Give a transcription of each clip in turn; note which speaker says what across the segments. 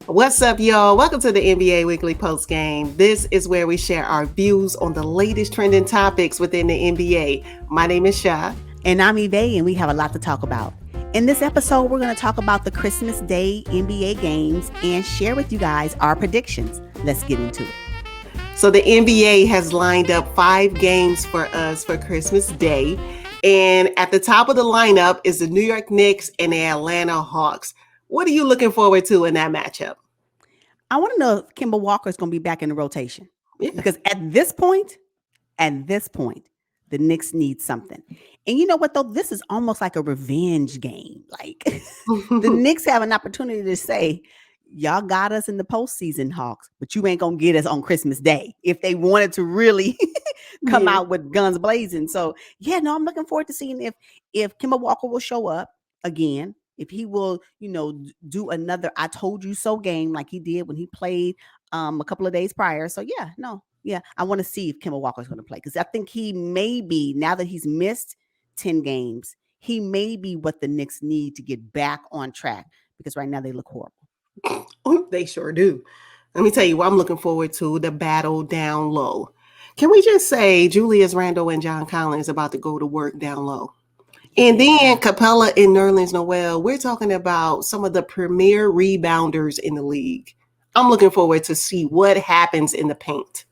Speaker 1: What's up, y'all? Welcome to the NBA Weekly Post Game. This is where we share our views on the latest trending topics within the NBA. My name is Sha.
Speaker 2: And I'm Evay, and we have a lot to talk about. In this episode, we're going to talk about the Christmas Day NBA games and share with you guys our predictions. Let's get into it.
Speaker 1: So the NBA has lined up 5 games for us for Christmas Day. And at the top of the lineup is the New York Knicks and the Atlanta Hawks. What are you looking forward to in that matchup?
Speaker 2: I want to know if Kemba Walker is going to be back in the rotation.
Speaker 1: Yeah.
Speaker 2: Because at this point, the Knicks need something. And you know what, though? This is almost like a revenge game. Like the Knicks have an opportunity to say, y'all got us in the postseason, Hawks, but you ain't going to get us on Christmas Day if they wanted to really come out with guns blazing. So, I'm looking forward to seeing if Kemba Walker will show up again. If he will, do another I told you so game like he did when he played a couple of days prior. So, I want to see if Kemba Walker is going to play because I think he may be, now that he's missed 10 games, he may be what the Knicks need to get back on track because right now they look horrible.
Speaker 1: Oh, they sure do. Let me tell you what I'm looking forward to, the battle down low. Can we just say Julius Randle and John Collins about to go to work down low? And then Capella and Nerlens Noel, we're talking about some of the premier rebounders in the league. I'm looking forward to see what happens in the paint.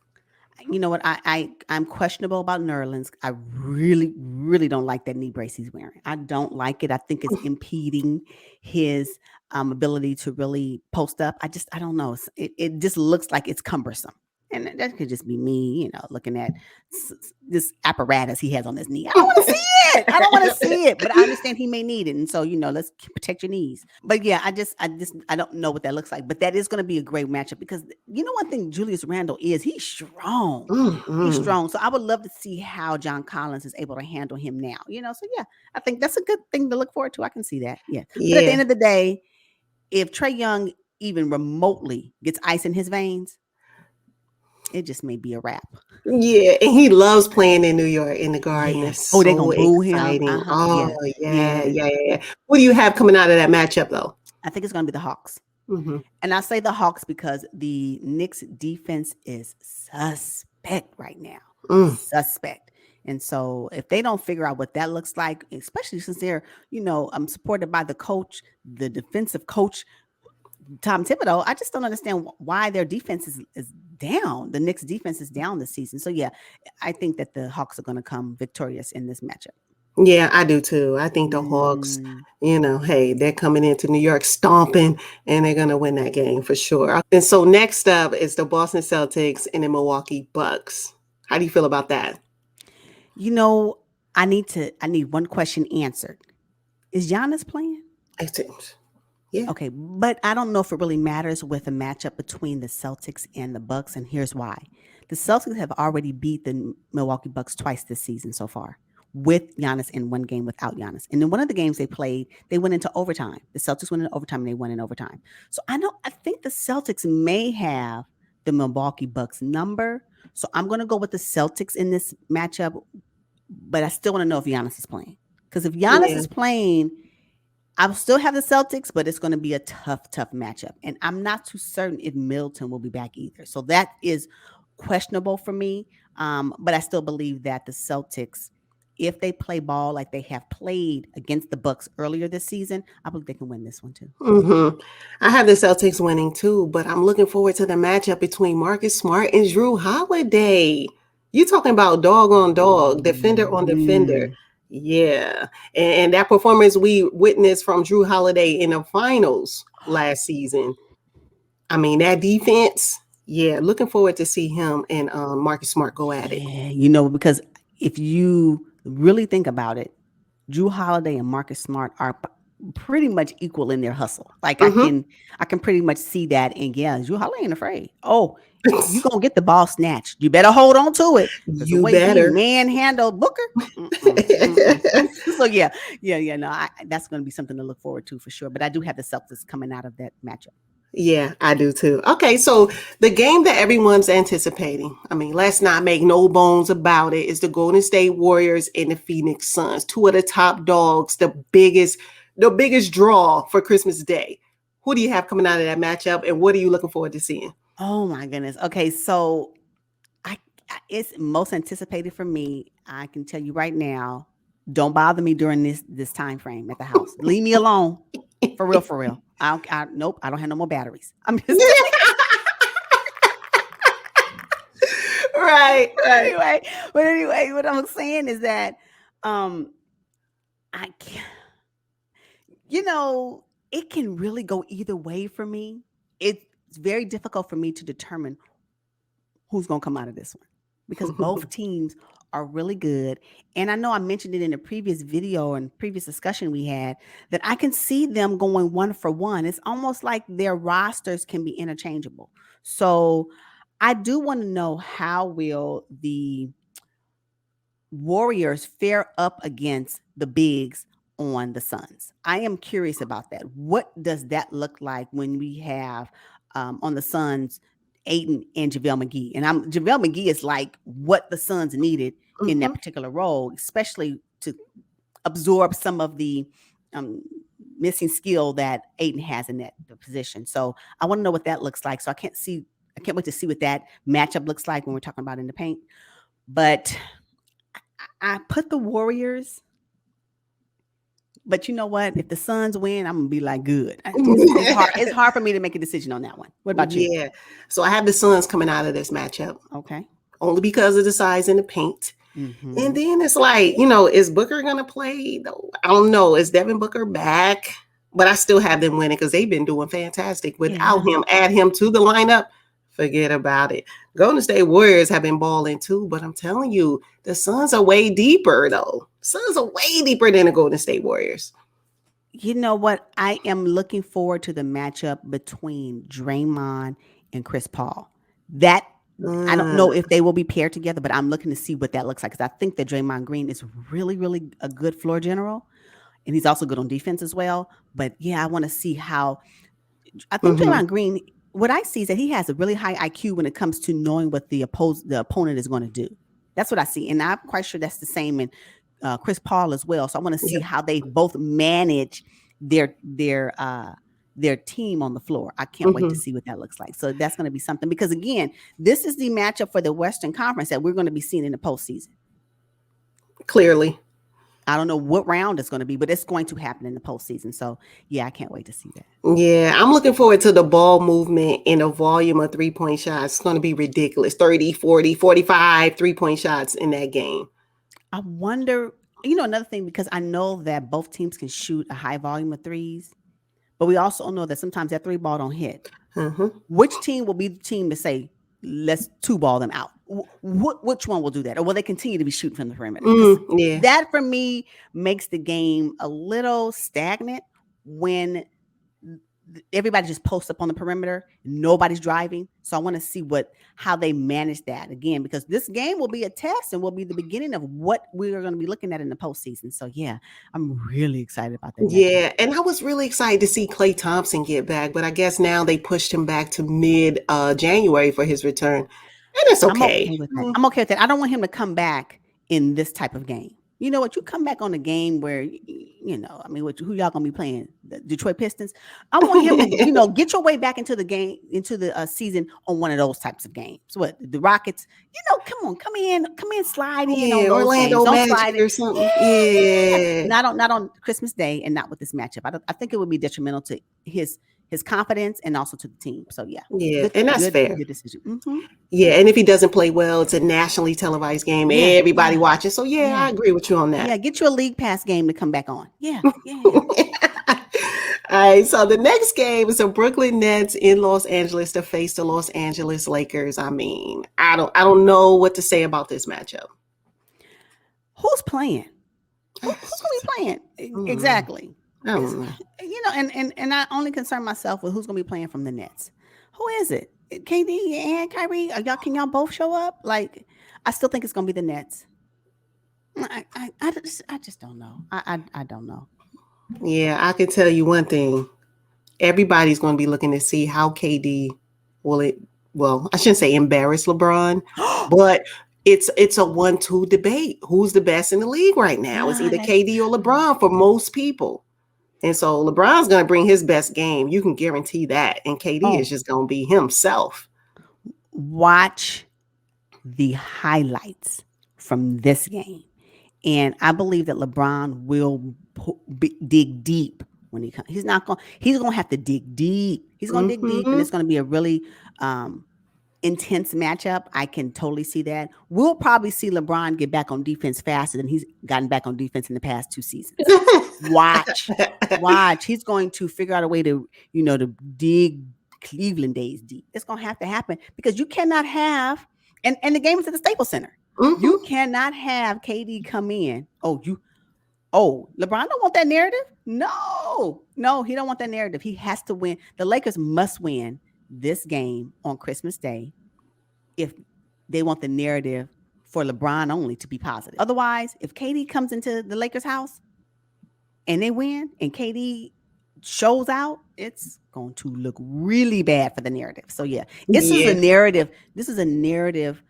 Speaker 2: You know what? I'm questionable about Nerlens. I really, really don't like that knee brace he's wearing. I don't like it. I think it's impeding his ability to really post up. I don't know. It just looks like it's cumbersome. And that could just be me, looking at this apparatus he has on his knee. I don't want to see it. I don't want to see it, but I understand he may need it. And so, let's protect your knees. But yeah, I don't know what that looks like. But that is going to be a great matchup because one thing Julius Randle he's strong. Mm-hmm. He's strong. So I would love to see how John Collins is able to handle him now. So I think that's a good thing to look forward to. I can see that. Yeah. But at the end of the day, if Trae Young even remotely gets ice in his veins, it just may be a wrap.
Speaker 1: Yeah, and he loves playing in New York in the Garden.
Speaker 2: Yeah. Oh, they're going to boo him.
Speaker 1: Oh, yeah. What do you have coming out of that matchup, though?
Speaker 2: I think it's going to be the Hawks. Mm-hmm. And I say the Hawks because the Knicks defense is suspect right now. Suspect. And so if they don't figure out what that looks like, especially since they're, supported by the coach, the defensive coach, Tom Thibodeau, I just don't understand why their defense is down. The Knicks defense is down this season. So, I think that the Hawks are going to come victorious in this matchup.
Speaker 1: Yeah, I do too. I think the Hawks, hey, they're coming into New York stomping and they're going to win that game for sure. And so next up is the Boston Celtics and the Milwaukee Bucks. How do you feel about that?
Speaker 2: I need one question answered. Is Giannis playing?
Speaker 1: It seems. Yeah.
Speaker 2: Okay, but I don't know if it really matters with a matchup between the Celtics and the Bucks, and here's why. The Celtics have already beat the Milwaukee Bucks twice this season so far, with Giannis in one game without Giannis. And in one of the games they played, they went into overtime. The Celtics went into overtime, and they won in overtime. So I think the Celtics may have the Milwaukee Bucks number, so I'm going to go with the Celtics in this matchup, but I still want to know if Giannis is playing. Because if Giannis is playing, I'll still have the Celtics, but it's going to be a tough matchup. And I'm not too certain if Middleton will be back either. So that is questionable for me. But I still believe that the Celtics, if they play ball like they have played against the Bucks earlier this season, I believe they can win this one too.
Speaker 1: Mm-hmm. I have the Celtics winning too, but I'm looking forward to the matchup between Marcus Smart and Jrue Holiday. You talking about dog on dog, defender on defender. Yeah. And that performance we witnessed from Jrue Holiday in the finals last season. I mean, that defense, looking forward to see him and Marcus Smart go at it.
Speaker 2: Yeah, because if you really think about it, Jrue Holiday and Marcus Smart are pretty much equal in their hustle. Like I can pretty much see that. And Jrue Holiday ain't afraid. Oh, you're going to get the ball snatched. You better hold on to it.
Speaker 1: You better.
Speaker 2: Manhandle Booker. So, that's going to be something to look forward to for sure. But I do have the Celtics coming out of that matchup.
Speaker 1: Yeah, I do too. Okay, so the game that everyone's anticipating, I mean, let's not make no bones about it, is the Golden State Warriors and the Phoenix Suns, two of the top dogs, the biggest draw for Christmas Day. Who do you have coming out of that matchup, and what are you looking forward to seeing?
Speaker 2: Oh my goodness. Okay, so it's most anticipated for me. I can tell you right now. Don't bother me during this time frame at the house. Leave me alone. For real, for real. Nope. I don't have no more batteries. I'm just
Speaker 1: Right,
Speaker 2: but
Speaker 1: right.
Speaker 2: anyway, what I'm saying is that I can't, it can really go either way for me. It's very difficult for me to determine who's going to come out of this one because both teams are really good. And I know I mentioned it in a previous video and previous discussion we had that I can see them going one for one. It's almost like their rosters can be interchangeable. So I do want to know how will the Warriors fare up against the bigs on the Suns. I am curious about that. What does that look like when we have on the Suns Aiden and JaVale McGee? And JaVale McGee is like what the Suns needed in that particular role, especially to absorb some of the missing skill that Aiden has in that position. So I want to know what that looks like. So I can't wait to see what that matchup looks like when we're talking about in the paint. But I put the Warriors, but you know what? If the Suns win, I'm gonna be like, good. It's hard for me to make a decision on that one. What about you?
Speaker 1: Yeah. So I have the Suns coming out of this matchup.
Speaker 2: Okay.
Speaker 1: Only because of the size in the paint.
Speaker 2: Mm-hmm.
Speaker 1: And then it's like, is Booker gonna play? I don't know. Is Devin Booker back? But I still have them winning because they've been doing fantastic. Without him, add him to the lineup. Forget about it. Golden State Warriors have been balling too, but I'm telling you, the Suns are way deeper though. Suns are way deeper than the Golden State Warriors.
Speaker 2: You know what? I am looking forward to the matchup between Draymond and Chris Paul. That I don't know if they will be paired together, but I'm looking to see what that looks like because I think that Draymond Green is really, really a good floor general, and he's also good on defense as well. But yeah, I want to see how. I think Draymond Green. What I see is that he has a really high IQ when it comes to knowing what the opponent is going to do. That's what I see, and I'm quite sure that's the same in Chris Paul as well. So I want to see how they both manage their team on the floor. I can't wait to see what that looks like. So that's going to be something because again, this is the matchup for the Western Conference that we're going to be seeing in the postseason.
Speaker 1: Clearly.
Speaker 2: I don't know what round it's going to be, but it's going to happen in the postseason. So, yeah, I can't wait to see that.
Speaker 1: Yeah, I'm looking forward to the ball movement and the volume of three-point shots. It's going to be ridiculous. 30, 40, 45 three-point shots in that game.
Speaker 2: I wonder, another thing, because I know that both teams can shoot a high volume of threes, but we also know that sometimes that three ball don't hit. Which team will be the team to say, let's two ball them out? Which one will do that? Or will they continue to be shooting from the perimeter? That for me makes the game a little stagnant when everybody just posts up on the perimeter, nobody's driving. So I want to see how they manage that again, because this game will be a test and will be the beginning of what we are going to be looking at in the postseason. So yeah, I'm really excited about that.
Speaker 1: Yeah, and I was really excited to see Klay Thompson get back, but I guess now they pushed him back to mid January for his return. And it's okay.
Speaker 2: I'm okay with that. I'm okay with that. I don't want him to come back in this type of game. You know what? You come back on a game where, who y'all gonna be playing? The Detroit Pistons. I want him to, get your way back into the game, into the season on one of those types of games. What the Rockets? Come in, slide in on those
Speaker 1: Orlando
Speaker 2: games. Don't
Speaker 1: Magic
Speaker 2: slide
Speaker 1: or something. Yeah.
Speaker 2: Not on Christmas Day, and not with this matchup. I think it would be detrimental to his confidence and also to the team. So yeah,
Speaker 1: and that's fair.
Speaker 2: Good decision.
Speaker 1: Yeah, and if he doesn't play well, it's a nationally televised game. Everybody watching. So I agree with you on that.
Speaker 2: Yeah, get you a league pass game to come back on. Yeah.
Speaker 1: All right, so the next game is the Brooklyn Nets in Los Angeles to face the Los Angeles Lakers. I mean, I don't know what to say about this matchup.
Speaker 2: Who's playing? Who's going to be playing? Exactly.
Speaker 1: I don't know.
Speaker 2: And I only concern myself with who's going to be playing from the Nets. Who is it? KD and Kyrie? Can y'all both show up? Like, I still think it's going to be the Nets. I just don't know. I don't know.
Speaker 1: Yeah, I can tell you one thing. Everybody's going to be looking to see how KD I shouldn't say embarrass LeBron, but it's a 1-2 debate. Who's the best in the league right now? It's either KD or LeBron for most people. And so LeBron's going to bring his best game. You can guarantee that. And KD is
Speaker 2: Oh,
Speaker 1: just going to be himself.
Speaker 2: watch the highlights from this game. And I believe that LeBron will dig deep when he comes. He's going to have to dig deep. He's going to dig deep, and it's going to be a really intense matchup. I can totally see that. We'll probably see LeBron get back on defense faster than he's gotten back on defense in the past 2 seasons. Watch. He's going to figure out a way to, to dig Cleveland days deep. It's going to have to happen because you cannot have, and the game is at the Staples Center. Mm-hmm. You cannot have KD come in. LeBron don't want that narrative. No, he don't want that narrative. He has to win. The Lakers must win this game on Christmas Day if they want the narrative for LeBron only to be positive. Otherwise, if KD comes into the Lakers house and they win and KD shows out, it's going to look really bad for the narrative. So this is a narrative. This is a narrative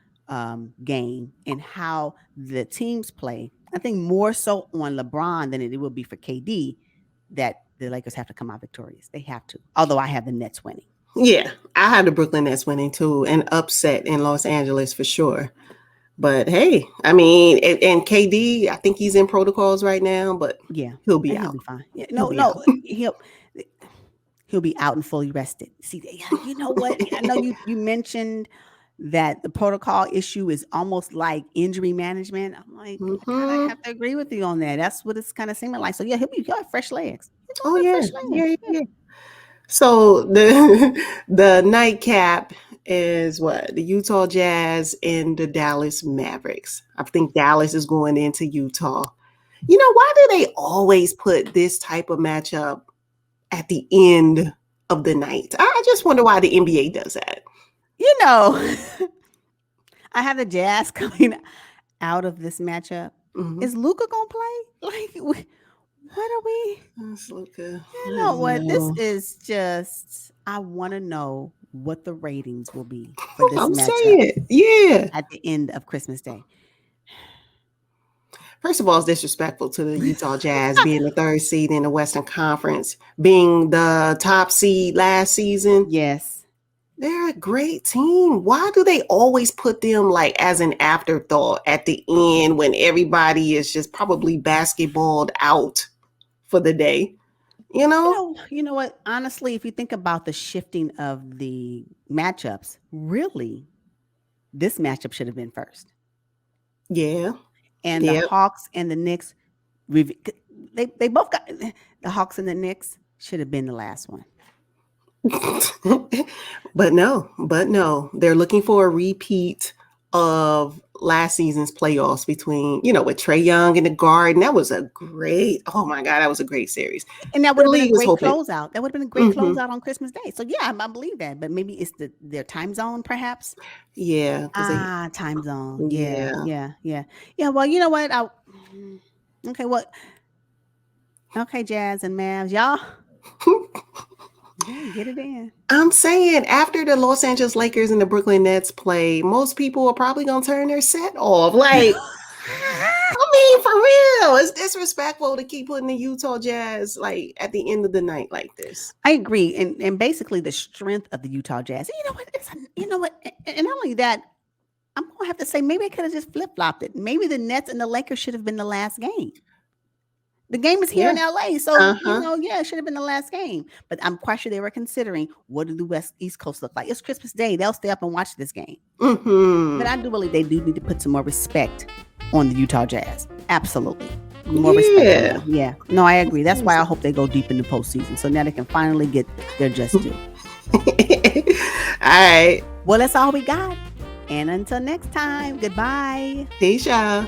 Speaker 2: game and how the teams play. I think more so on LeBron than it will be for KD that the Lakers have to come out victorious. They have to. Although I have the Nets winning.
Speaker 1: Yeah, I had the Brooklyn Nets winning too, and upset in Los Angeles for sure. But hey, I mean, and KD, I think he's in protocols right now, but he'll be out.
Speaker 2: He'll be fine. Yeah, he'll be out and fully rested. See, you know what? I know you mentioned that the protocol issue is almost like injury management. I'm like, I kind of have to agree with you on that. That's what it's kind of seeming like. So he'll have fresh legs.
Speaker 1: Yeah. So the nightcap is what? The Utah Jazz and the Dallas Mavericks. I think Dallas is going into Utah. Why do they always put this type of matchup at the end of the night? I just wonder why the NBA does that.
Speaker 2: I have the Jazz coming out of this matchup. Mm-hmm. Is Luka gonna play? Like, what are we?
Speaker 1: That's Luka.
Speaker 2: You know what? This is just. I want to know what the ratings will be for this matchup. At the end of Christmas Day.
Speaker 1: First of all, it's disrespectful to the Utah Jazz being the 3rd seed in the Western Conference, being the top seed last season.
Speaker 2: Yes.
Speaker 1: They're a great team. Why do they always put them like as an afterthought at the end when everybody is just probably basketballed out for the day? You know
Speaker 2: what? Honestly, if you think about the shifting of the matchups, really, this matchup should have been first.
Speaker 1: Yeah.
Speaker 2: And the Hawks and the Knicks, they both got the Hawks and the Knicks should have been the last one.
Speaker 1: But no, they're looking for a repeat of last season's playoffs between, with Trae Young and the Garden. That was a great series.
Speaker 2: And that would have been a great closeout. That would have been a great closeout on Christmas Day. So I believe that. But maybe it's their time zone, perhaps.
Speaker 1: Yeah.
Speaker 2: Time zone. Yeah. Well, you know what? Okay, Jazz and Mavs, y'all. Yeah, get it in.
Speaker 1: I'm saying after the Los Angeles Lakers and the Brooklyn Nets play, most people are probably going to turn their set off. Like, I mean, for real, it's disrespectful to keep putting the Utah Jazz like at the end of the night like this.
Speaker 2: I agree. And basically the strength of the Utah Jazz. You know what? And not only that, I'm going to have to say, maybe I could have just flip-flopped it. Maybe the Nets and the Lakers should have been the last game. The game is here in LA, so it should have been the last game. But I'm quite sure they were considering what do the East Coast look like. It's Christmas Day; they'll stay up and watch this game. Mm-hmm. But I do believe they do need to put some more respect on the Utah Jazz. Absolutely, more respect. Yeah, no, I agree. That's why I hope they go deep in the postseason, so now they can finally get their just due.
Speaker 1: All right.
Speaker 2: Well, that's all we got. And until next time, goodbye.
Speaker 1: Peace, y'all.